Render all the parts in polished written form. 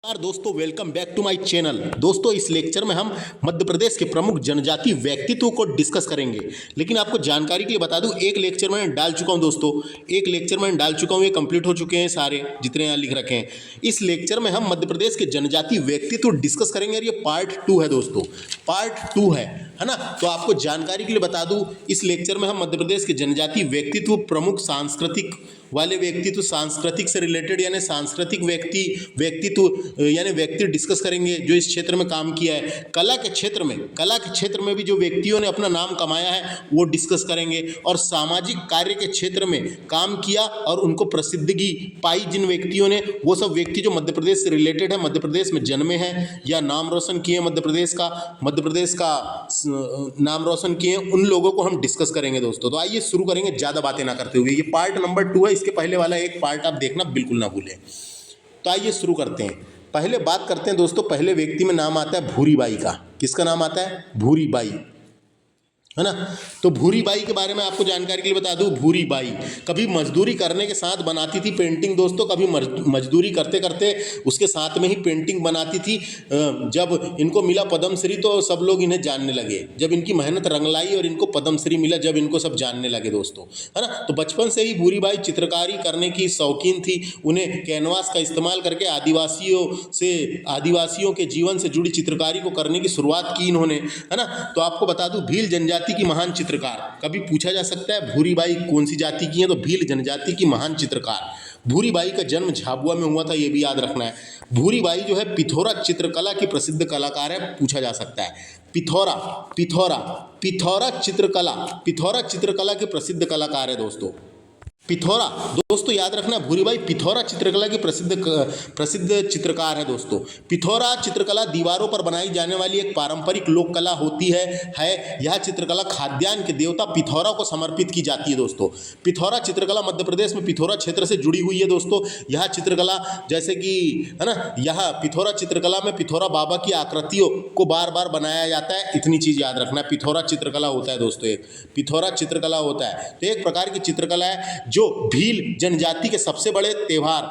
नमस्कार दोस्तों, welcome back to my channel. दोस्तों, इस लेक्चर में हम मध्य प्रदेश के प्रमुख जनजातीय व्यक्तित्व को डिस्कस करेंगे। लेकिन आपको जानकारी के लिए बता दूं, एक लेक्चर मैंने डाल चुका हूं दोस्तों, एक लेक्चर मैंने डाल चुका हूं, ये कंप्लीट हो चुके हैं सारे जितने यहाँ लिख रखे हैं। इस लेक्चर में हम मध्य प्रदेश के जनजातीय व्यक्तित्व डिस्कस करेंगे और ये पार्ट 2 है दोस्तों, पार्ट 2 है ना। तो आपको जानकारी के लिए बता दूं, इस लेक्चर में हम मध्य प्रदेश के जनजातीय व्यक्तित्व, प्रमुख सांस्कृतिक वाले व्यक्तित्व, सांस्कृतिक से रिलेटेड यानी सांस्कृतिक व्यक्तित्व यानी व्यक्ति डिस्कस करेंगे जो इस क्षेत्र में काम किया है। कला के क्षेत्र में भी जो व्यक्तियों ने अपना नाम कमाया है वो डिस्कस करेंगे। और सामाजिक कार्य के क्षेत्र में काम किया और उनको प्रसिद्धि पाई जिन व्यक्तियों ने, वो सब व्यक्ति जो मध्य प्रदेश से रिलेटेड है, मध्य प्रदेश में जन्मे हैं या नाम रोशन किए मध्य प्रदेश का नाम रोशन किए, उन लोगों को हम डिस्कस करेंगे दोस्तों। तो आइए शुरू करेंगे ज़्यादा बातें ना करते हुए। ये पार्ट नंबर 2 है, इसके पहले वाला एक पार्ट आप देखना बिल्कुल ना भूलें। तो आइए शुरू करते हैं। पहले बात करते हैं दोस्तों, पहले व्यक्ति में नाम आता है भूरी बाई का। किसका नाम आता है? भूरी बाई, है ना। तो भूरी बाई के बारे में आपको जानकारी के लिए बता दूं, भूरी बाई कभी मजदूरी करने के साथ बनाती थी पेंटिंग दोस्तों, कभी मजदूरी करते करते उसके साथ में ही पेंटिंग बनाती थी। जब इनको मिला पद्मश्री तो सब लोग इन्हें जानने लगे। जब इनकी मेहनत रंग लाई और इनको पद्मश्री मिला, जब इनको सब जानने लगे दोस्तों, है ना। तो बचपन से ही भूरी बाई चित्रकारी करने की शौकीन थी। उन्हें कैनवास का इस्तेमाल करके आदिवासियों के जीवन से जुड़ी चित्रकारी को करने की शुरुआत की इन्होंने, है ना। तो आपको बता दूं, भील जनजाति की महान चित्रकार, कभी पूछा जा सकता है भूरी बाई कौन सी जाति की है, तो भील जनजाति की महान चित्रकार। भूरी बाई का जन्म झाबुआ में हुआ था, यह भी याद रखना है। भूरी बाई जो है पिथौरा चित्रकला की प्रसिद्ध कलाकार है, पूछा जा सकता है। पिथौरा चित्रकला के प्रसिद्ध कलाकार है दोस्तों। पिथौरा दोस्तों याद रखना, भूरी बाई पिथौरा चित्रकला की प्रसिद्ध चित्रकार है दोस्तों। पिथौरा चित्रकला दीवारों पर बनाई जाने वाली एक पारंपरिक लोक कला होती है। यह चित्रकला खाद्यान्न के देवता पिथौरा को समर्पित की जाती है दोस्तों। पिथौरा चित्रकला मध्य प्रदेश में पिथौरा क्षेत्र से जुड़ी हुई है दोस्तों। यह चित्रकला जैसे कि, है ना, यह पिथौरा चित्रकला में पिथौरा बाबा की आकृतियों को बार बार बनाया जाता है। इतनी चीज याद रखना, पिथौरा चित्रकला होता है दोस्तों, एक पिथौरा चित्रकला होता है। तो एक प्रकार की चित्रकला है जो भील जनजाति के सबसे बड़े त्योहार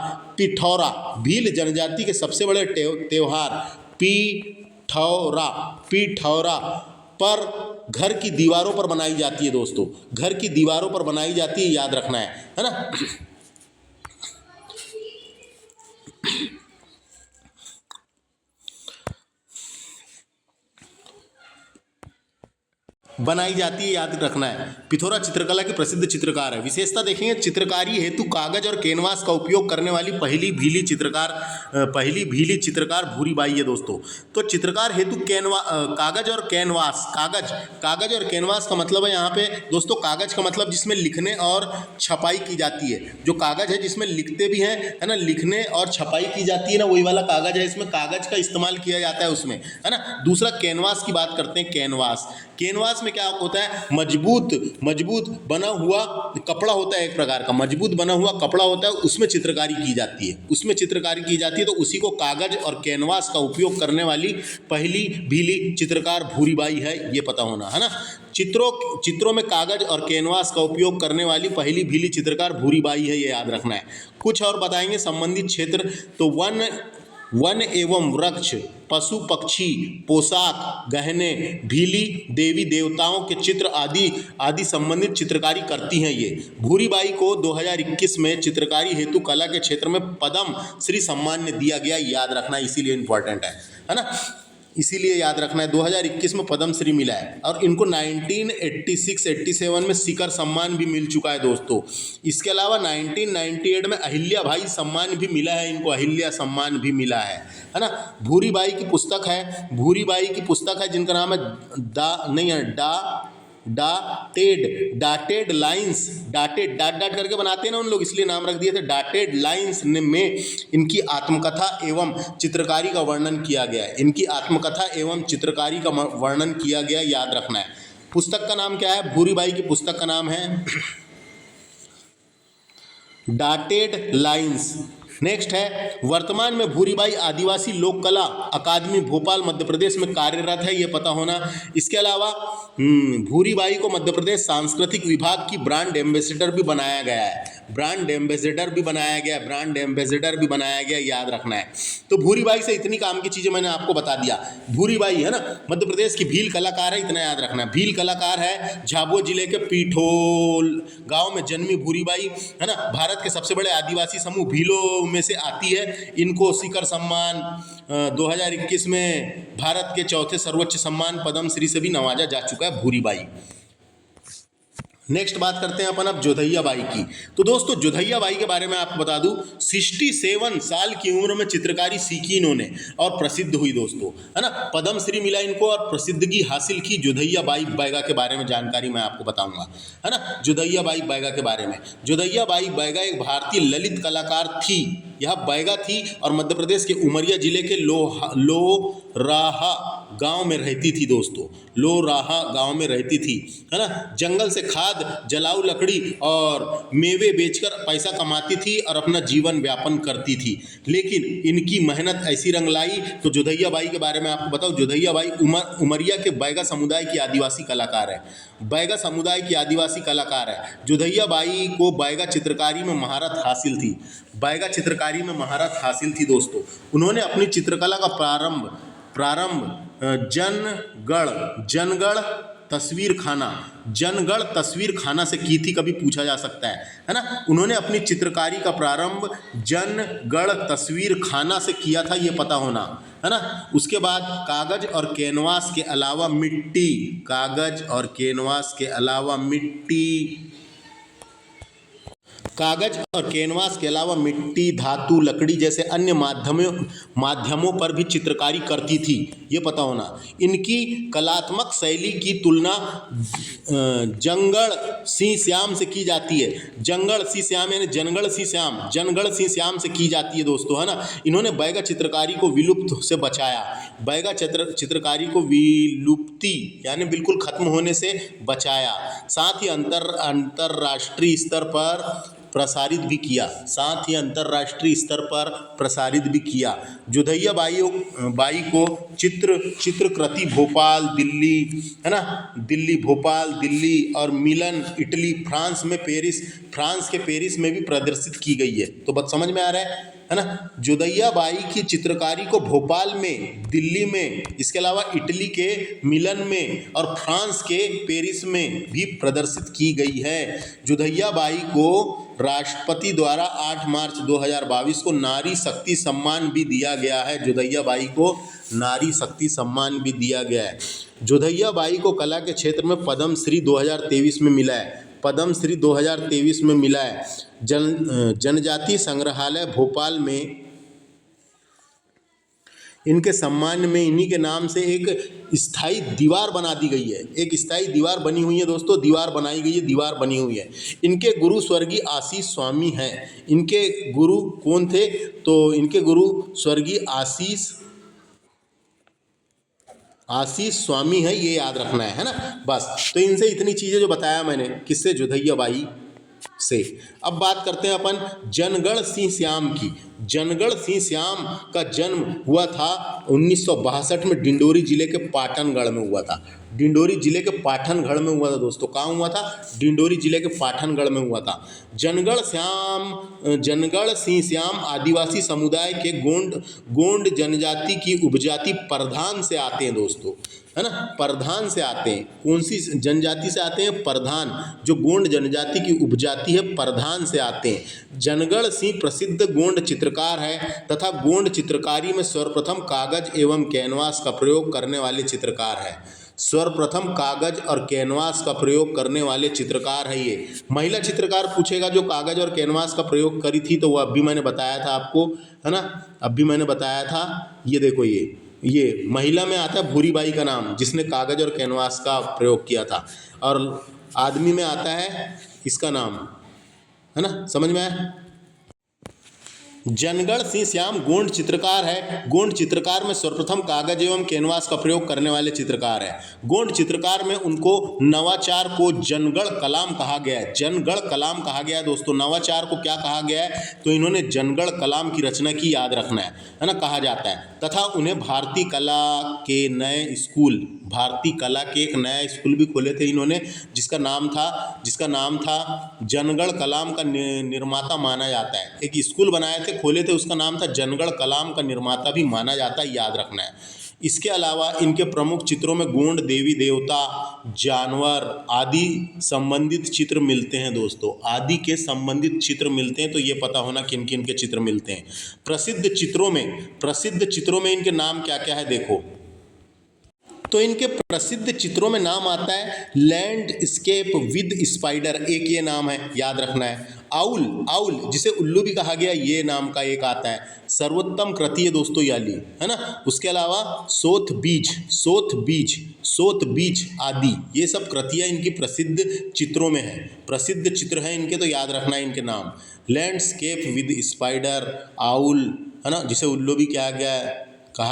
भील जनजाति के सबसे बड़े त्योहार पिठौरा पर घर की दीवारों पर बनाई जाती है दोस्तों। घर की दीवारों पर बनाई जाती है, याद रखना है ना। बनाई जाती है, याद रखना है। पिथौरा चित्रकला के प्रसिद्ध चित्रकार है। विशेषता देखेंगे, चित्रकारी हेतु कागज और कैनवास का उपयोग करने वाली पहली भीली चित्रकार भूरी बाई है दोस्तों। तो चित्रकार हेतु कागज और कैनवास का मतलब है यहाँ पे दोस्तों, कागज का मतलब जिसमें लिखने और छपाई की जाती है। जो कागज है जिसमें लिखते भी हैं, है ना, लिखने और छपाई की जाती है ना, वही वाला कागज है। इसमें कागज का इस्तेमाल किया जाता है उसमें, है ना। दूसरा कैनवास की बात करते हैं। कैनवास में क्या होता है? मजबूत बना हुआ कपड़ा होता है, एक प्रकार का मजबूत बना हुआ कपड़ा होता है, उसमें चित्रकारी की जाती है। तो उसी को कागज और कैनवास का उपयोग करने वाली पहली भीली चित्रकार भूरी बाई है, ये पता होना, है ना। चित्रों में कागज और कैनवास का उपयोग करने वाली पहली भीली चित्रकार भूरी बाई है, ये याद रखना है। कुछ और बताएंगे संबंधित क्षेत्र, तो वन एवं वृक्ष, पशु पक्षी, पोशाक, गहने, भीली देवी देवताओं के चित्र आदि संबंधित चित्रकारी करती हैं ये। भूरी बाई को 2021 में चित्रकारी हेतु कला के क्षेत्र में पद्म श्री सम्मान दिया गया, याद रखना, इसीलिए इंपॉर्टेंट है ना। इसीलिए याद रखना है, 2021 में पद्मश्री मिला है। और इनको 1986-87 में शिखर सम्मान भी मिल चुका है दोस्तों। इसके अलावा 1998 में अहिल्या भाई सम्मान भी मिला है इनको, अहिल्या सम्मान भी मिला है ना। भूरी बाई की पुस्तक है जिनका नाम है डाटेड लाइंस, डाट करके बनाते हैं ना उन लोग, इसलिए नाम रख दिए थे डाटेड लाइंस में इनकी आत्मकथा एवं चित्रकारी का वर्णन किया गया, याद रखना है। पुस्तक का नाम क्या है? भूरी बाई की पुस्तक का नाम है डाटेड लाइंस, नेक्स्ट है, वर्तमान में भूरीबाई आदिवासी लोक कला अकादमी भोपाल मध्य प्रदेश में कार्यरत है, ये पता होना। इसके अलावा भूरीबाई को मध्य प्रदेश सांस्कृतिक विभाग की ब्रांड एम्बेसडर भी बनाया गया है, ब्रांड एम्बेसडर भी बनाया गया, ब्रांड एम्बेसडर भी बनाया गया, याद रखना है। तो भूरीबाई से इतनी काम की चीज़ें मैंने आपको बता दिया। भूरीबाई है ना, मध्य प्रदेश की भील कलाकार है, इतना याद रखना है। भील कलाकार है, झाबुआ जिले के पीठोल गांव में जन्मी भूरीबाई है ना, भारत के सबसे बड़े आदिवासी समूह भीलों में से आती है। इनको शिखर सम्मान 2021 में भारत के चौथे सर्वोच्च सम्मान पद्म श्री से भी नवाजा जा चुका है भूरीबाई। नेक्स्ट बात करते हैं अपन अब जोधैया बाई की। तो दोस्तों जोधैया बाई के बारे में आपको बता दूं, 67 साल की उम्र में चित्रकारी सीखी इन्होंने और प्रसिद्ध हुई दोस्तों, है ना। पद्म श्री मिला इनको और प्रसिद्धि हासिल की। जोधैया बाई बैगा के बारे में जानकारी मैं आपको बताऊंगा, है ना। जोधैया बाई बैगा के बारे में, जोधैया बाई बैगा एक भारतीय ललित कलाकार थी। यह बैगा थी और मध्य प्रदेश के उमरिया जिले के लोराहा गांव में रहती थी दोस्तों, लोराहा गांव में रहती थी, है ना। जंगल से खाद, जलाऊ लकड़ी और मेवे बेचकर पैसा कमाती थी और अपना जीवन व्यापन करती थी। लेकिन इनकी मेहनत ऐसी रंग लाई। तो जोधैया बाई के बारे में आपको बताऊं, जोधैया बाई उमरिया के बैगा समुदाय की आदिवासी कलाकार है, बैगा समुदाय की आदिवासी कलाकार है। जोधैया बाई को बैगा चित्रकारी में महारत हासिल थी, बैगा चित्रकारी में महारत हासिल थी दोस्तों। उन्होंने अपनी चित्रकला का प्रारंभ जनगढ़ तस्वीर खाना से की थी, कभी पूछा जा सकता है ना। उन्होंने अपनी चित्रकारी का प्रारंभ जनगढ़ तस्वीर खाना से किया था, ये पता होना, है ना। उसके बाद कागज और कैनवास के अलावा मिट्टी, धातु, लकड़ी जैसे अन्य माध्यमों पर भी चित्रकारी करती थी, ये पता होना। इनकी कलात्मक शैली की तुलना जंगड़ सिंह श्याम से की जाती है। जंगड़ सिंह श्याम यानी जनगढ़ सिंह श्याम से की जाती है दोस्तों, है ना। इन्होंने बैगा चित्रकारी को विलुप्त से बचाया, बैगा चित्रकारी को विलुप्ति यानी बिल्कुल खत्म होने से बचाया। साथ ही अंतर्राष्ट्रीय स्तर पर प्रसारित भी किया। जोधैया बाई को चित्रकृति भोपाल, दिल्ली, है ना, भोपाल, दिल्ली और मिलन, इटली, फ्रांस के पेरिस में भी प्रदर्शित की गई है। तो बात समझ में आ रहा है ना। जोधैया बाई की चित्रकारी को भोपाल में, दिल्ली में, इसके अलावा इटली के मिलन में और फ्रांस के पेरिस में भी प्रदर्शित की गई है। जोधैया बाई को राष्ट्रपति द्वारा 8 मार्च 2022 को नारी शक्ति सम्मान भी दिया गया है। जोधैया बाई को नारी शक्ति सम्मान भी दिया गया है। जोधैया बाई को कला के क्षेत्र में पद्म श्री 2023 में मिला है, जनजातीय संग्रहालय भोपाल में इनके सम्मान में इन्हीं के नाम से एक स्थायी दीवार बना दी गई है, एक स्थायी दीवार बनी हुई है दोस्तों, दीवार बनाई गई है, दीवार बनी हुई है। इनके गुरु स्वर्गीय आशीष स्वामी हैं। इनके गुरु कौन थे? तो इनके गुरु स्वर्गीय आशीष स्वामी है, ये याद रखना है ना। बस तो इनसे इतनी चीज़ें जो बताया मैंने, किससे? जोधैया बाई से। अब बात करते हैं अपन जनगढ़ सिंह श्याम की। जनगढ़ सिंह श्याम का जन्म हुआ था 1962 में डिंडोरी जिले के पाटनगढ़ में हुआ था। डिंडोरी जिले के पाटनगढ़ में हुआ था दोस्तों। कहाँ हुआ था? डिंडोरी जिले के पाटनगढ़ में हुआ था। जनगढ़ सिंह श्याम आदिवासी समुदाय के गोंड जनजाति की उपजाति प्रधान से आते हैं दोस्तों, है ना। प्रधान से आते हैं। कौन सी जनजाति से आते हैं? प्रधान। जो गोंड जनजाति की उपजाति है, प्रधान से आते हैं। जनगढ़ सिंह प्रसिद्ध गोंड चित्रकार है तथा गोंड चित्रकारी में सर्वप्रथम कागज एवं कैनवास का प्रयोग करने वाले चित्रकार है। सर्वप्रथम कागज और कैनवास का प्रयोग करने वाले चित्रकार है ये। महिला चित्रकार पूछेगा जो कागज और कैनवास का प्रयोग करी थी, तो वो अभी मैंने बताया था आपको, है ना। अभी मैंने बताया था, ये देखो, ये महिला में आता है भूरीबाई का नाम, जिसने कागज और कैनवास का प्रयोग किया था। और आदमी में आता है इसका नाम, है ना। समझ में आया? जनगण सिंह श्याम गोंड चित्रकार है। गोंड चित्रकार में सर्वप्रथम कागज एवं कैनवास का प्रयोग करने वाले चित्रकार है। गोंड चित्रकार में उनको नवाचार को जनगण कलाम कहा गया है। जनगण कलाम कहा गया है दोस्तों। नवाचार को क्या कहा गया है? तो इन्होंने जनगण कलाम की रचना की, याद रखना है ना, कहा जाता है। तथा उन्हें भारतीय कला के नए स्कूल, भारतीय कला के एक नया स्कूल भी खोले थे इन्होंने, जिसका नाम था जनगण कलाम का निर्माता माना जाता है। एक स्कूल बनाए थे, खोले थे, उसका नाम था जनगण कलाम का निर्माता भी माना जाता है, याद रखना है। इसके अलावा इनके प्रमुख चित्रों में गोंड देवी देवता, जानवर आदि संबंधित चित्र मिलते हैं दोस्तों। आदि के संबंधित चित्र मिलते हैं, तो ये पता होना किन किन के चित्र मिलते हैं। प्रसिद्ध चित्रों में इनके नाम क्या क्या है देखो। तो इनके प्रसिद्ध चित्रों में नाम आता है लैंडस्केप विद स्पाइडर, एक ये नाम है, याद रखना है। आउल जिसे उल्लू भी कहा गया, ये नाम का एक आता है। सर्वोत्तम कृति है दोस्तों याली, है ना। उसके अलावा सोथ बीज आदि, ये सब कृतियाँ इनकी प्रसिद्ध चित्रों में है। प्रसिद्ध चित्र हैं इनके, तो याद रखना है इनके नाम। लैंडस्केप विद स्पाइडर, आउल, है ना, जिसे उल्लू भी कहा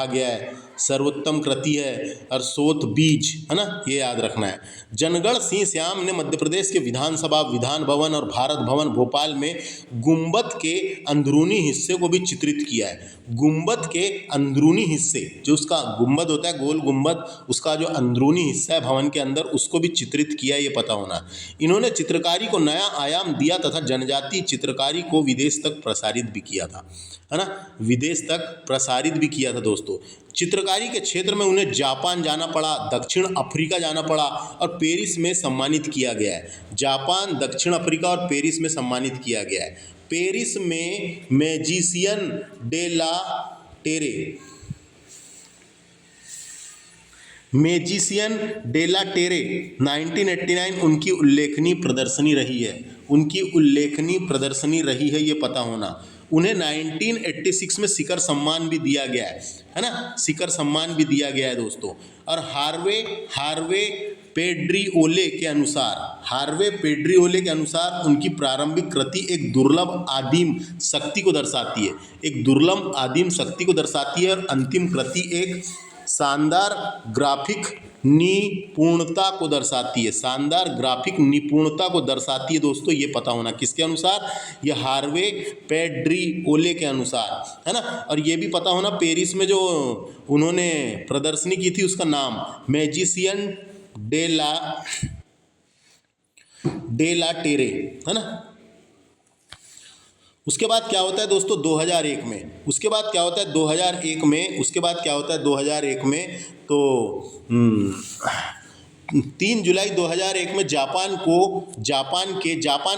गया है, सर्वोत्तम कृति है, और सोथ बीज, है ना, ये याद रखना है। जनगण सिंह श्याम ने मध्य प्रदेश के विधानसभा, विधान भवन और भारत भवन भोपाल में गुंबद के अंदरूनी हिस्से को भी चित्रित किया है। गुंबद के अंदरूनी हिस्से, जो उसका गुंबद होता है, गोल गुंबद, उसका जो अंदरूनी हिस्सा है भवन के अंदर, उसको भी चित्रित किया, ये पता होना। इन्होंने चित्रकारी को नया आयाम दिया तथा जनजातीय चित्रकारी को विदेश तक प्रसारित भी किया था, है ना, विदेश तक प्रसारित भी किया था दोस्तों। चित्रकारी के क्षेत्र में उन्हें जापान जाना पड़ा, दक्षिण अफ्रीका जाना पड़ा और पेरिस में सम्मानित किया गया है। जापान, दक्षिण अफ्रीका और पेरिस में सम्मानित किया गया है। पेरिस में मैजिशियन डे ला टेरे 1989 उनकी उल्लेखनीय प्रदर्शनी रही है, ये पता होना। उन्हें 1986 में शिखर सम्मान भी दिया गया है ना, शिखर सम्मान भी दिया गया है दोस्तों। और हार्वे पेड्रिओले के अनुसार उनकी प्रारंभिक कृति एक दुर्लभ आदिम शक्ति को दर्शाती है, और अंतिम कृति एक शानदार ग्राफिक निपुणता को दर्शाती है दोस्तों, ये पता होना। किसके अनुसार? ये हार्वे पेड्रिओले के अनुसार, है ना। और ये भी पता होना, पेरिस में जो उन्होंने प्रदर्शनी की थी उसका नाम मैजिशियन डे ला टेरे, है ना। उसके बाद क्या होता है दोस्तों 2001 में, तो 3 जुलाई 2001 में जापान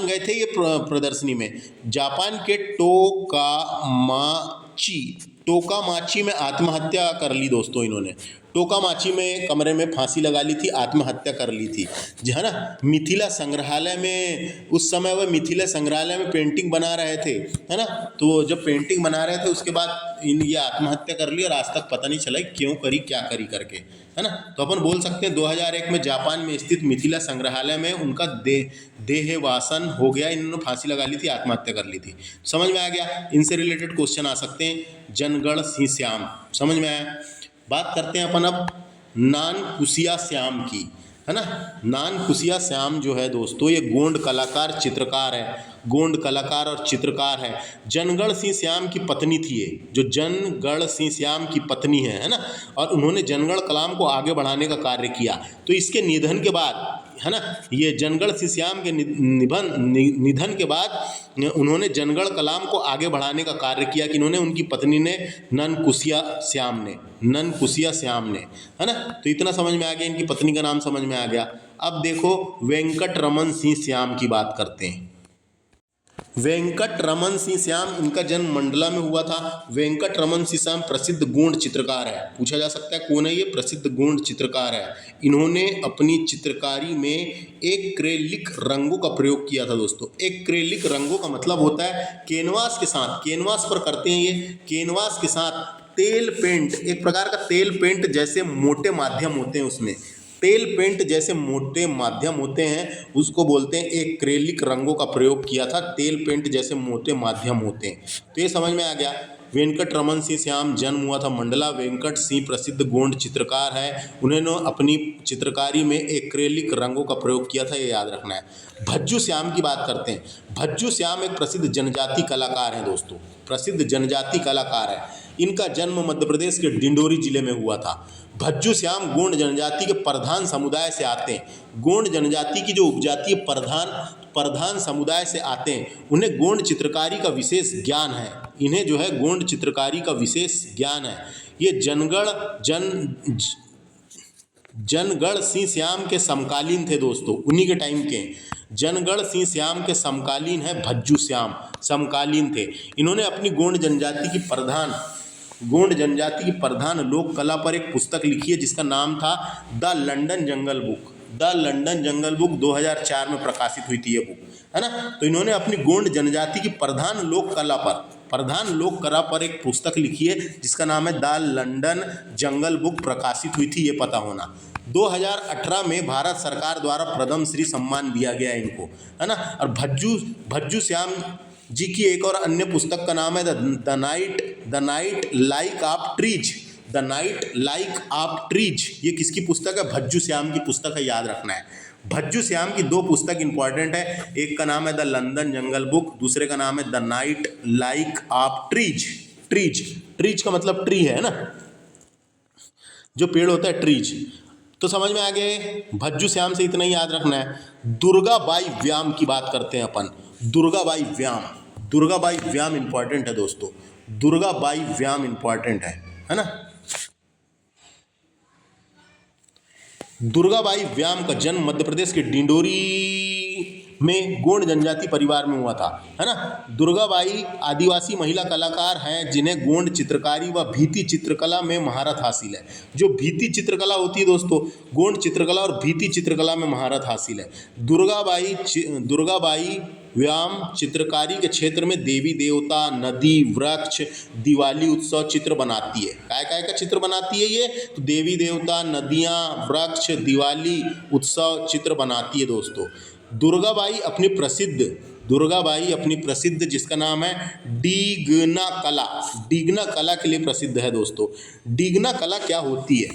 गए थे ये प्रदर्शनी में। जापान के टोकामाची में आत्महत्या कर ली दोस्तों इन्होंने। टोकामाची में कमरे में फांसी लगा ली थी, आत्महत्या कर ली थी, है ना। मिथिला संग्रहालय में, उस समय वह मिथिला संग्रहालय में पेंटिंग बना रहे थे, है ना। तो जब पेंटिंग बना रहे थे उसके बाद ये आत्महत्या कर ली, और आज तक पता नहीं चला क्यों करी, क्या करी करके, है ना। तो अपन बोल सकते हैं 2001 में जापान में स्थित मिथिला संग्रहालय में उनका देहवासन हो गया, इन्होंने फांसी लगा ली थी, आत्महत्या कर ली थी। समझ में आ गया? इनसे रिलेटेड क्वेश्चन आ सकते हैं। जनगण सिंह श्याम, समझ में आया। बात करते हैं अपन अब नानकुसिया श्याम की, है ना। नानकुसिया श्याम जो है दोस्तों, ये गोंड कलाकार और चित्रकार है। जनगण सिंह श्याम की पत्नी थी ये, जो जनगण सिंह श्याम की पत्नी है ना। और उन्होंने जनगण कलाम को आगे बढ़ाने का कार्य किया। तो इसके निधन के बाद, है ना, ये जनगण सिंह श्याम के निधन के बाद उन्होंने जनगण कलाम को आगे बढ़ाने का कार्य किया कि इन्होंने, उनकी पत्नी ने, ननकुसिया श्याम ने, है ना। तो इतना समझ में आ गया, इनकी पत्नी का नाम समझ में आ गया। अब देखो वेंकटरमन सिंह श्याम की बात करते हैं। वेंकटरमन सिंह श्याम, इनका जन्म मंडला में हुआ था। वेंकटरमन सिंह श्याम प्रसिद्ध गोंड चित्रकार है। पूछा जा सकता है कौन है ये? प्रसिद्ध गोंड चित्रकार है। इन्होंने अपनी चित्रकारी में एक्रेलिक रंगों का प्रयोग किया था दोस्तों। एक्रेलिक रंगों का मतलब होता है कैनवास के साथ, कैनवास पर करते हैं ये, कैनवास के साथ तेल पेंट, एक प्रकार का तेल पेंट जैसे मोटे माध्यम होते हैं उसमें, तेल पेंट जैसे मोटे माध्यम होते हैं उसको बोलते हैं। एक्रेलिक रंगों का प्रयोग किया था। तेल पेंट जैसे मोटे माध्यम होते हैं। तो ये समझ में आ गया। वेंकट रमन सिंह श्याम, जन्म हुआ था मंडला। वेंकट सिंह प्रसिद्ध गोंड चित्रकार है। उन्होंने अपनी चित्रकारी में एक्रेलिक रंगों का प्रयोग किया था, ये याद रखना है। भज्जू श्याम की बात करते हैं। भज्जू श्याम एक प्रसिद्ध जनजाति कलाकार हैं दोस्तों, प्रसिद्ध जनजाति कलाकार है। इनका जन्म मध्य प्रदेश के डिंडोरी जिले में हुआ था। भज्जू श्याम गोंड जनजाति के प्रधान समुदाय से आते हैं। गोंड जनजाति की जो उपजाति प्रधान समुदाय से आते हैं। उन्हें गोंड चित्रकारी का विशेष ज्ञान है। इन्हें जो है गोंड चित्रकारी का विशेष ज्ञान है। ये जनगढ़ सिंह श्याम के समकालीन थे दोस्तों, उन्हीं के टाइम के। जनगढ़ सिंह श्याम के समकालीन है भज्जू श्याम, समकालीन थे। इन्होंने अपनी गोंड जनजाति की प्रधान लोक कला पर एक पुस्तक लिखी है जिसका नाम था the London jungle book. The London jungle book 2004 में प्रकाशित हुई थी ये बुक, है ना। तो इन्होंने अपनी गोंड जनजाति की प्रधान लोक कला पर एक पुस्तक लिखी है जिसका नाम है द लंदन जंगल बुक, प्रकाशित हुई थी, ये पता होना। 2018 में भारत सरकार द्वारा पद्म श्री सम्मान दिया गया है इनको, है ना। और भज्जू श्याम जी की एक और अन्य पुस्तक का नाम है the night like of trees. The night like of trees, ये किसकी पुस्तक है? भज्जू श्याम की पुस्तक है, याद रखना है। भज्जू श्याम की दो पुस्तक इंपॉर्टेंट है। एक का नाम है द लंदन जंगल बुक, दूसरे का नाम है the night like of trees. Trees का मतलब ट्री है ना, जो पेड़ होता है, ट्रीज। तो समझ में आ गए। भज्जू श्याम से इतना ही याद रखना है। दुर्गाबाई व्याम की बात करते हैं अपन। दुर्गाबाई व्याम इंपॉर्टेंट है दोस्तों, दुर्गाबाई व्याम इंपॉर्टेंट है ना। दुर्गाबाई व्याम का जन्म मध्य प्रदेश के डिंडोरी में गोंड जनजाति परिवार में हुआ था, है ना। दुर्गाबाई आदिवासी महिला कलाकार हैं जिन्हें गोंड चित्रकारी व भित्ति चित्रकला में महारत हासिल है। जो भित्ति चित्रकला होती है दोस्तों, गोंड चित्रकला और भित्ति चित्रकला में महारत हासिल है। दुर्गाबाई व्याम चित्रकारी के क्षेत्र में देवी देवता, नदी, वृक्ष, दिवाली उत्सव चित्र बनाती है। काय का चित्र बनाती है ये? तो देवी देवता, नदियाँ, वृक्ष, दिवाली उत्सव चित्र बनाती है दोस्तों। दुर्गाबाई अपनी प्रसिद्ध जिसका नाम है डीगना कला के लिए प्रसिद्ध है दोस्तों। डीगना कला क्या होती है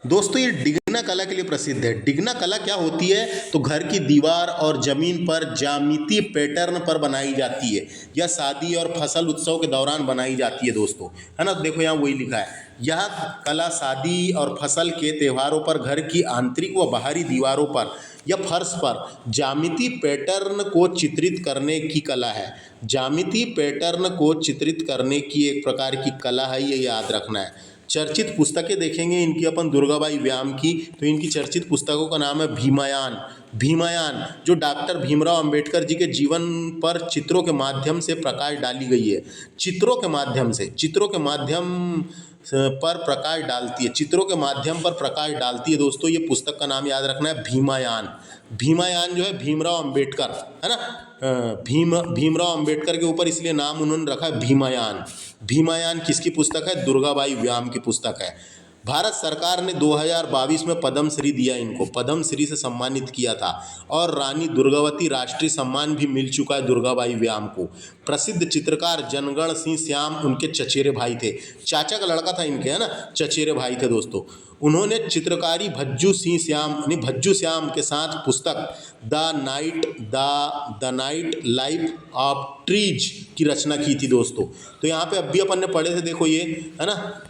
दोस्तों? ये डिगना कला के लिए प्रसिद्ध है। डिगना कला क्या होती है? तो घर की दीवार और जमीन पर ज्यामितीय पैटर्न पर बनाई जाती है, या शादी और फसल उत्सव के दौरान बनाई जाती है दोस्तों, है ना। देखो यहाँ वही लिखा है। यह कला शादी और फसल के त्योहारों पर घर की आंतरिक व बाहरी दीवारों पर या फर्श पर ज्यामितीय पैटर्न को चित्रित करने की कला है। ज्यामितीय पैटर्न को चित्रित करने की एक प्रकार की कला है, ये याद रखना है। चर्चित पुस्तकें देखेंगे इनकी अपन दुर्गाबाई व्याम की, तो इनकी चर्चित पुस्तकों का नाम है भीमायान, जो डॉक्टर भीमराव अंबेडकर जी के जीवन पर चित्रों के माध्यम से प्रकाश डाली गई है। चित्रों के माध्यम पर प्रकाश डालती है दोस्तों। ये पुस्तक का नाम याद रखना है भीमायान जो है भीमराव अंबेडकर, है ना। भीमराव अंबेडकर के ऊपर इसलिए नाम उन्होंने रखा है भीमायान किसकी पुस्तक है? दुर्गाबाई व्याम की पुस्तक है। भारत सरकार ने 2022 में पद्मश्री दिया, इनको पद्मश्री से सम्मानित किया था। और रानी दुर्गावती राष्ट्रीय सम्मान भी मिल चुका है दुर्गाबाई व्याम को। प्रसिद्ध चित्रकार जनगढ़ सिंह श्याम उनके चचेरे भाई थे, चाचा का लड़का था इनके, है ना, चचेरे भाई थे दोस्तों। उन्होंने चित्रकारी भज्जू श्याम के साथ पुस्तक the night life of trees की रचना की थी दोस्तों। तो यहाँ पे अभी अपन ने पढ़े थे, देखो ये, है ना।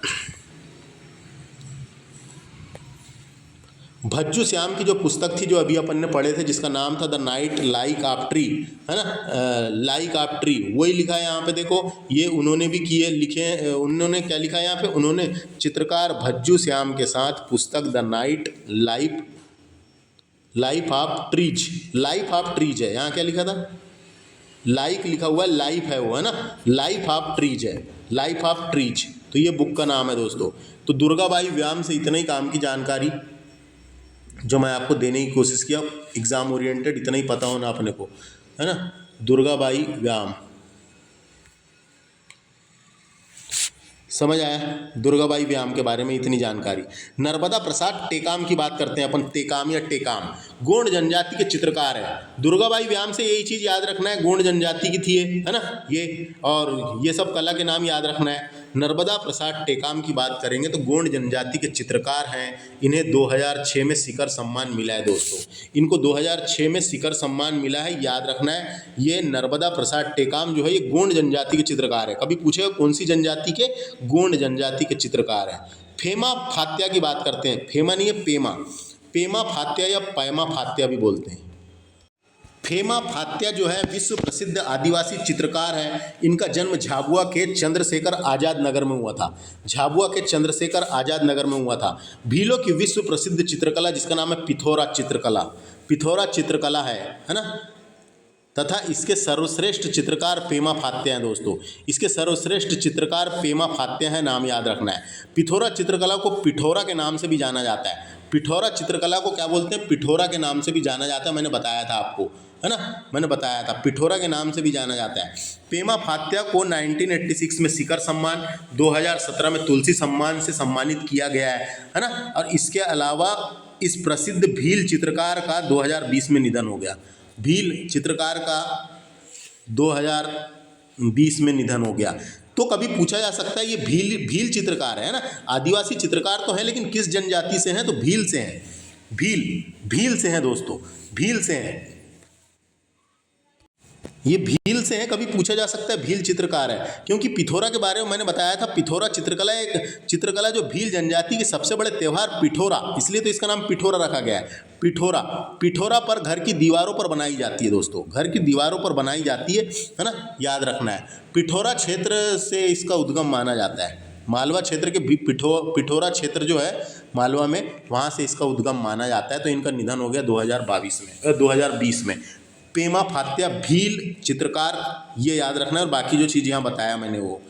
भज्जू श्याम की जो पुस्तक थी जो अभी अपन ने पढ़े थे जिसका नाम था the night like of tree, है ना, लाइक ऑफ ट्री, वही लिखा है यहाँ पे। देखो ये उन्होंने भी उन्होंने क्या लिखा है यहाँ पे? उन्होंने चित्रकार भज्जू श्याम के साथ पुस्तक the night life of trees है। यहाँ क्या लिखा था? लाइक लिखा हुआ है, लाइफ है वो, है ना, लाइफ ऑफ ट्रीज है, लाइफ ऑफ ट्रीज। तो ये बुक का नाम है दोस्तों। तो दुर्गाबाई व्याम से इतना ही काम की जानकारी जो मैं आपको देने की कोशिश किया, एग्ज़ाम ओरिएंटेड, इतना ही पता होना अपने को, है ना। दुर्गाबाई व्याम समझ आया? दुर्गाबाई व्याम के बारे में इतनी जानकारी। नर्मदा प्रसाद टेकाम की बात करते हैं अपन, टेकाम या टेकाम, गोंड जनजाति के चित्रकार है। दुर्गाबाई व्याम से यही चीज़ याद रखना है, गोंड जनजाति की थी ये, है ना ये, और ये सब कला के नाम याद रखना है। नर्मदा प्रसाद टेकाम की बात करेंगे तो गोंड जनजाति के चित्रकार हैं। इन्हें 2006 में शिखर सम्मान मिला है दोस्तों, इनको 2006 में शिखर सम्मान मिला है, याद रखना है। ये नर्मदा प्रसाद टेकाम जो है ये गोंड जनजाति के चित्रकार है। कभी पूछेगा कौन सी जनजाति के? गोंड जनजाति के चित्रकार हैं। फेमा फात्या की बात करते हैं, फेमा नहीं है पेमा, पेमा फात्या या पैमा फात्या भी बोलते हैं। फेमा फात्या जो है विश्व प्रसिद्ध आदिवासी चित्रकार है। इनका जन्म झाबुआ के चंद्रशेखर आज़ाद नगर में हुआ था, झाबुआ के चंद्रशेखर आज़ाद नगर में हुआ था। भीलों की विश्व प्रसिद्ध चित्रकला जिसका नाम है पिथौरा चित्रकला, पिथौरा चित्रकला है ना, तथा इसके सर्वश्रेष्ठ चित्रकार पेमा फात्या हैं दोस्तों। इसके सर्वश्रेष्ठ चित्रकार पेमा फात्या हैं, नाम याद रखना है। पिथौरा चित्रकला को पिठौरा के नाम से भी जाना जाता है। पिठौरा चित्रकला को क्या बोलते हैं? पिठौरा के नाम से भी जाना जाता है, मैंने बताया था आपको, है ना, मैंने बताया था, पिठौरा के नाम से भी जाना जाता है। पेमा फात्या को 1986 में शिखर सम्मान, 2017 में तुलसी सम्मान से सम्मानित किया गया है ना। और इसके अलावा इस प्रसिद्ध भील चित्रकार का 2020 में निधन हो गया। भील चित्रकार का 2020 में निधन हो गया। तो कभी पूछा जा सकता है ये भील चित्रकार है ना, आदिवासी चित्रकार तो है लेकिन किस जनजाति से हैं? तो भील से हैं, भील से हैं दोस्तों, भील से हैं, ये भील से है। कभी पूछा जा सकता है भील चित्रकार है, क्योंकि पिथौरा के बारे में मैंने बताया था। पिथौरा चित्रकला एक चित्रकला जो भील जनजाति के सबसे बड़े त्यौहार पिठौरा, इसलिए तो इसका नाम पिठौरा रखा गया है। पिठौरा, पिठौरा पर घर की दीवारों पर बनाई जाती है दोस्तों, घर की दीवारों पर बनाई जाती है ना, याद रखना है। पिठौरा क्षेत्र से इसका उद्गम माना जाता है। मालवा क्षेत्र के पिठौरा क्षेत्र जो है मालवा में, वहाँ से इसका उद्गम माना जाता है। तो इनका निधन हो गया 2020 में। पेमा फात्या भील चित्रकार, ये याद रखना है। और बाकी जो चीज़ यहाँ बताया मैंने वो।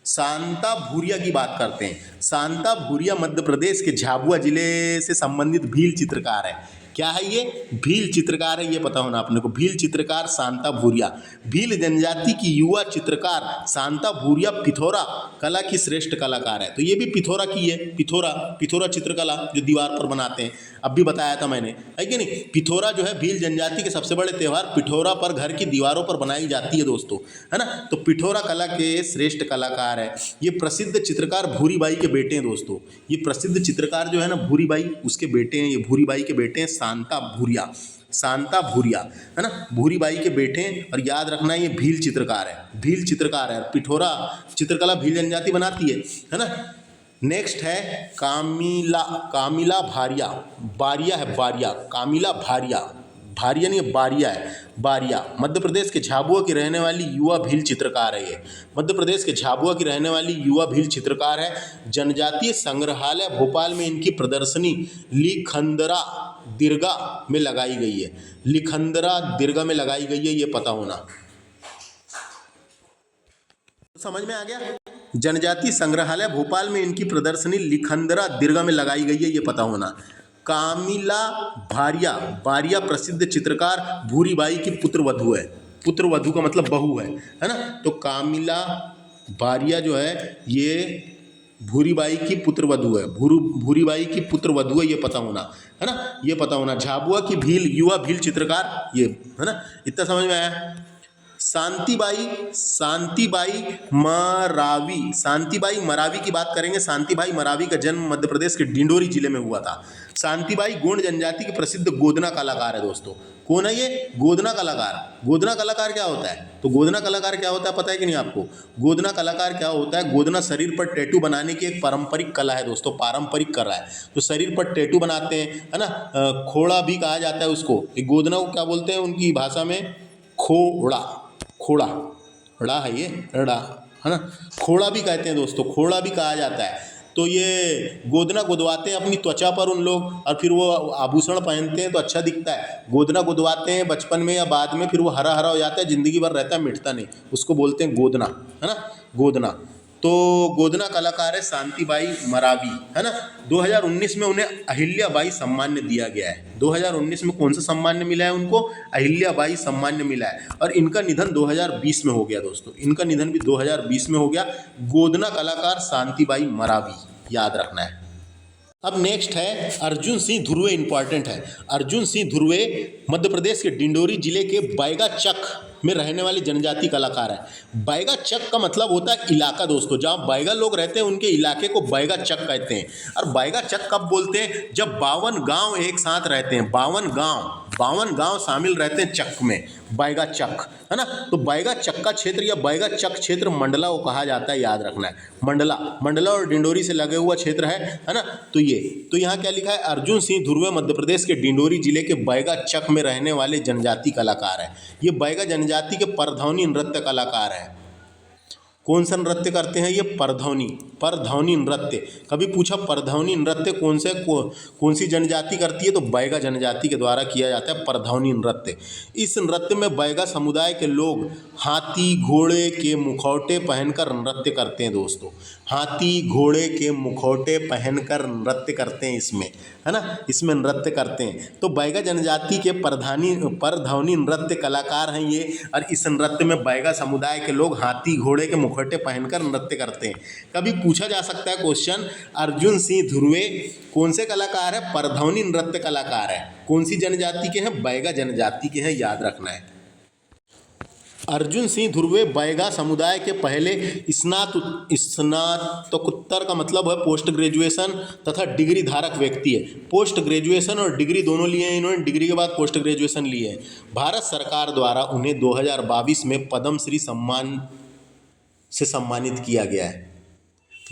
शांता भूरिया की बात करते हैं। शांता भूरिया मध्य प्रदेश के झाबुआ जिले से संबंधित भील चित्रकार है। क्या है ये? भील चित्रकार है, ये पता होना अपने को। भील चित्रकार शांता भूरिया, भील जनजाति की युवा चित्रकार शांता भूरिया पिथौरा कला की श्रेष्ठ कलाकार है। तो ये भी पिथौरा की है, पिथौरा चित्रकला जो दीवार पर बनाते हैं, अब भी बताया था मैंने, है कि नहीं। पिथौरा जो है भील जनजाति के सबसे बड़े त्यौहार पिठौरा पर घर की दीवारों पर बनाई जाती है दोस्तों, है ना। तो पिठौरा कला के श्रेष्ठ कलाकार है। ये प्रसिद्ध चित्रकार भूरीबाई के बेटे हैं दोस्तों। ये प्रसिद्ध चित्रकार जो है ना भूरीबाई, उसके बेटे हैं, ये भूरीबाई के बेटे हैं शांता भूरिया, है ना, भूरीबाई के बेटे हैं। और याद रखना ये भील चित्रकार है, पिठौरा चित्रकला भील जनजाति बनाती है ना। नेक्स्ट है कामिला भारिया, कामिला भारिया नहीं, बारिया है, बारिया। मध्य प्रदेश के झाबुआ की रहने वाली युवा भील चित्रकार है ये। मध्य प्रदेश के झाबुआ की रहने वाली युवा भील चित्रकार है। जनजातीय संग्रहालय भोपाल में इनकी प्रदर्शनी लिखंदरा दीर्घा में लगाई गई है। लिखंदरा दीर्घा में लगाई गई है, ये पता होना। समझ में आ गया? जनजातीय संग्रहालय भोपाल में इनकी प्रदर्शनी लिखंदरा दीर्घा में लगाई गई है, ये पता होना। कामिला बारिया प्रसिद्ध चित्रकार भूरीबाई की पुत्रवधू है। पुत्रवधू का मतलब बहू है ना। तो कामिला बारिया जो है ये भूरीबाई की पुत्रवधू है, भूरीबाई की पुत्रवधू है, ये पता होना, है ना, ये पता होना। झाबुआ की युवा भील चित्रकार ये, है ना, इतना समझ में आया। शांतिबाई मरावी की बात करेंगे। शांतिबाई मरावी का जन्म मध्य प्रदेश के डिंडोरी जिले में हुआ था। शांतिबाई गोंड जनजाति के प्रसिद्ध गोदना कलाकार है दोस्तों। कौन है ये? गोदना कलाकार। गोदना कलाकार क्या होता है? तो गोदना कलाकार क्या होता है पता है कि नहीं आपको? गोदना कलाकार क्या होता है? गोदना शरीर पर टैटू बनाने की एक पारंपरिक कला है दोस्तों, पारंपरिक कला है। तो शरीर पर टैटू बनाते हैं, है ना, खोड़ा भी कहा जाता है उसको। गोदना को क्या बोलते हैं उनकी भाषा में? खोड़ा है ये, रड़ा, है ना, खोड़ा भी कहते हैं दोस्तों, खोड़ा भी कहा जाता है। तो ये गोदना गुदवाते हैं अपनी त्वचा पर उन लोग, और फिर वो आभूषण पहनते हैं तो अच्छा दिखता है। गोदना गुदवाते हैं बचपन में या बाद में, फिर वो हरा हरा हो जाता है, ज़िंदगी भर रहता है, मिटता नहीं, उसको बोलते हैं गोदना, है ना, गोदना। तो गोदना कलाकार है शांतिबाई मरावी, है ना। 2019 में उन्हें अहिल्याबाई सम्मान दिया गया है। 2019 में कौन सा सम्मान मिला है उनको? अहिल्याबाई सम्मान मिला है। और इनका निधन 2020 में हो गया दोस्तों, इनका निधन भी 2020 में हो गया। गोदना कलाकार शांतिबाई मरावी, याद रखना है। अब नेक्स्ट है अर्जुन सिंह धुर्वे, इंपॉर्टेंट है। अर्जुन सिंह धुर्वे मध्य प्रदेश के डिंडोरी जिले के बैगा चक में रहने वाले जनजाति कलाकार है। बैगा चक का मतलब होता है इलाका दोस्तों, जहाँ बैगा लोग रहते हैं उनके इलाके को बैगा चक कहते हैं। और बैगा चक कब बोलते हैं? जब 52 गांव एक साथ रहते हैं, 52 गांव शामिल रहते हैं चक में, बैगा चक, है ना। तो बैगा चक्का क्षेत्र या बैगा चक क्षेत्र मंडला को कहा जाता है, याद रखना है। मंडला और डिंडोरी से लगे हुआ क्षेत्र है ना। तो यहाँ क्या लिखा है? अर्जुन सिंह धुर्वे मध्य प्रदेश के डिंडोरी जिले के बैगा चक में रहने वाले जनजाति कलाकार हैं। ये बैगा जनजाति के परधौनी नृत्य कलाकार हैं। कौन सा नृत्य करते हैं ये? परधौनी नृत्य। कभी पूछा परधौनी नृत्य कौन सी जनजाति करती है? तो बैगा जनजाति के द्वारा किया जाता है परधौनी नृत्य। इस नृत्य में बैगा समुदाय के लोग हाथी घोड़े के मुखौटे पहनकर नृत्य करते हैं दोस्तों। हाथी घोड़े के मुखौटे पहनकर नृत्य करते हैं इसमें, है ना, इसमें नृत्य करते हैं। तो बैगा जनजाति के परधौनी नृत्य कलाकार हैं ये। और इस नृत्य में बैगा समुदाय के लोग हाथी घोड़े के मुखौटे पहनकर नृत्य करते हैं। कभी पूछा जा सकता है क्वेश्चन, अर्जुन सिंह धुर्वे कौन से कलाकार है? परधौनी नृत्य कलाकार है। कौन सी जनजाति के हैं? बैगा जनजाति के हैं, याद रखना है। अर्जुन सिंह धुर्वे बैगा समुदाय के पहले स्नातकोत्तर का मतलब है पोस्ट ग्रेजुएशन तथा डिग्री धारक व्यक्ति है। पोस्ट ग्रेजुएशन और डिग्री दोनों लिए हैं इन्होंने, डिग्री के बाद पोस्ट ग्रेजुएशन लिए हैं। भारत सरकार द्वारा उन्हें 2022 में पद्मश्री सम्मान से सम्मानित किया गया है।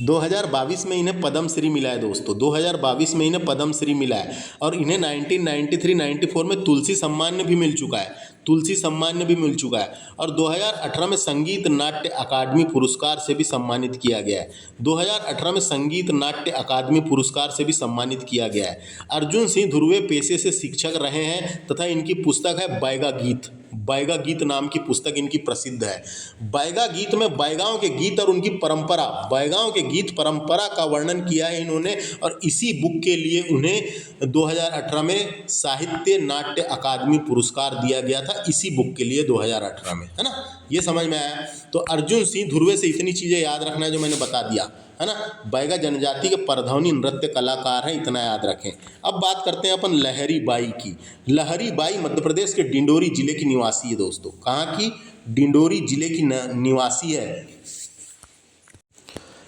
2022 में इन्हें पद्मश्री मिला है दोस्तों, 2022 में इन्हें पद्मश्री मिला है। और इन्हें 1993-94 में तुलसी सम्मान भी मिल चुका है, तुलसी सम्मान भी मिल चुका है। और 2018 में संगीत नाट्य अकादमी पुरस्कार से भी सम्मानित किया गया है। 2018 में संगीत नाट्य अकादमी पुरस्कार से भी सम्मानित किया गया है। अर्जुन सिंह धुर्वे पेशे से शिक्षक रहे हैं तथा इनकी पुस्तक है बैगा गीत। बैगा गीत नाम की पुस्तक इनकी प्रसिद्ध है। बैगा गीत में बैगाओं के गीत और उनकी परंपरा, बैगाओं के गीत परंपरा का वर्णन किया है इन्होंने। और इसी बुक के लिए उन्हें 2018 में साहित्य नाट्य अकादमी पुरस्कार दिया गया था, इसी बुक के लिए 2018 में, है ना। ये समझ में आया। तो अर्जुन सिंह धुर्वे से इतनी चीज़ें याद रखना है जो मैंने बता दिया, है ना। बैगा जनजाति के परधौनी नृत्य कलाकार हैं, इतना याद रखें। अब बात करते हैं अपन लहरी बाई की। लहरी बाई मध्य प्रदेश के डिंडोरी जिले की निवासी है दोस्तों। कहाँ की? डिंडोरी जिले की निवासी है।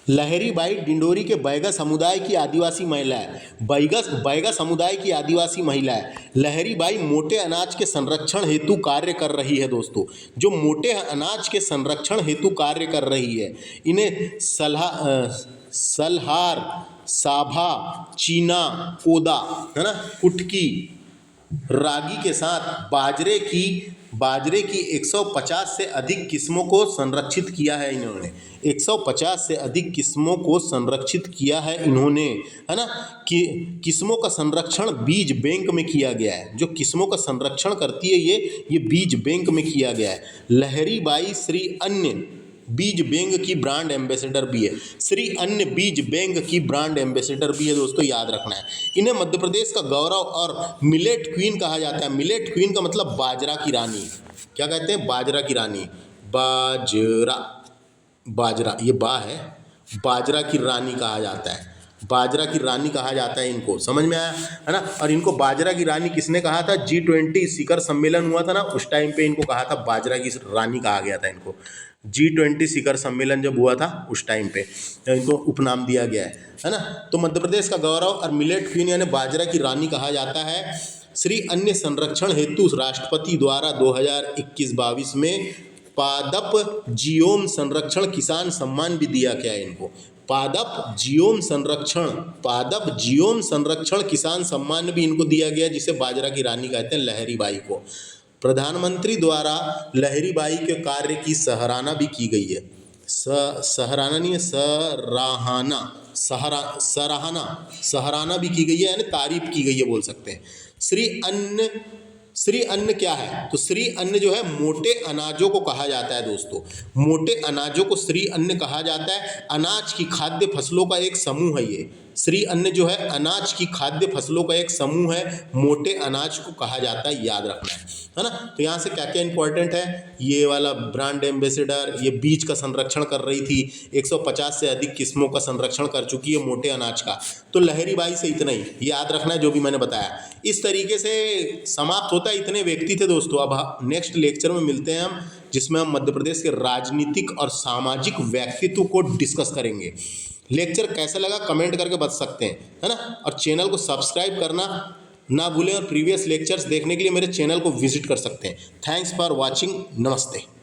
लहरी बाई डिंडोरी के बैगा समुदाय की आदिवासी महिला है। बैगा समुदाय की आदिवासी महिला है। लहरी बाई मोटे अनाज के संरक्षण हेतु कार्य कर रही है दोस्तों। जो मोटे अनाज के संरक्षण हेतु कार्य कर रही है, इन्हें सलहार, साभा, चीना, कोदा, है ना, कुटकी, रागी के साथ बाजरे की 150 से अधिक किस्मों को संरक्षित किया है इन्होंने। 150 से अधिक किस्मों को संरक्षित किया है इन्होंने, है ना। कि किस्मों का संरक्षण बीज बैंक में किया गया है। जो किस्मों का संरक्षण करती है ये बीज बैंक में किया गया है। लहरी बाई श्री अन्य बीज बैंक की ब्रांड एम्बेसडर भी है। श्री अन्य बीज बैंक की ब्रांड एम्बेसडर भी है दोस्तों, याद रखना है। इन्हें मध्य प्रदेश का गौरव और मिलेट क्वीन कहा जाता है। मिलेट क्वीन का मतलब बाजरा की रानी। क्या कहते हैं? बाजरा की रानी। बाजरा ये बा है, बाजरा की रानी कहा जाता है। बाजरा की रानी कहा जाता है इनको, समझ में आया, है ना। और इनको बाजरा की रानी किसने कहा था? G20 शिखर सम्मेलन हुआ था ना, उस टाइम पे इनको कहा था बाजरा की रानी कहा गया था इनको। G20 शिखर सम्मेलन जब हुआ था उस टाइम पे इनको उपनाम दिया गया है ना। तो मध्य प्रदेश का गौरव और मिलेट क्वीन यानी बाजरा की रानी कहा जाता है। श्री अन्य संरक्षण हेतु राष्ट्रपति द्वारा 2021-22 में पादप जियोम संरक्षण किसान सम्मान भी दिया गया है इनको। पादप जियोम संरक्षण किसान सम्मान भी इनको दिया गया, जिसे बाजरा की रानी कहते हैं लहरी बाई को। प्रधानमंत्री द्वारा लहरी बाई के कार्य की सराहना भी की गई है। सराहना नहीं है, सराहना भी की गई है, यानी तारीफ की गई है बोल सकते हैं। श्री श्री अन्न क्या है? तो श्री अन्न जो है मोटे अनाजों को कहा जाता है दोस्तों। मोटे अनाजों को श्री अन्न कहा जाता है। अनाज की खाद्य फसलों का एक समूह है ये। श्री अन्न जो है अनाज की खाद्य फसलों का एक समूह है। मोटे अनाज को कहा जाता है, याद रखना है ना। तो यहाँ से क्या क्या इंपॉर्टेंट है, ये वाला ब्रांड एम्बेसडर, ये बीज का संरक्षण कर रही थी, 150 से अधिक किस्मों का संरक्षण कर चुकी है मोटे अनाज का। तो लहरी बाई से इतना ही याद रखना है जो भी मैंने बताया। इस तरीके से समाप्त होता है। इतने व्यक्ति थे दोस्तों। अब नेक्स्ट लेक्चर में मिलते हैं हम, जिसमें हम मध्य प्रदेश के राजनीतिक और सामाजिक व्यक्तित्व को डिस्कस करेंगे। लेक्चर कैसा लगा कमेंट करके बता सकते हैं, है ना। और चैनल को सब्सक्राइब करना ना भूलें, और प्रीवियस लेक्चर्स देखने के लिए मेरे चैनल को विजिट कर सकते हैं। Thanks for watching. नमस्ते।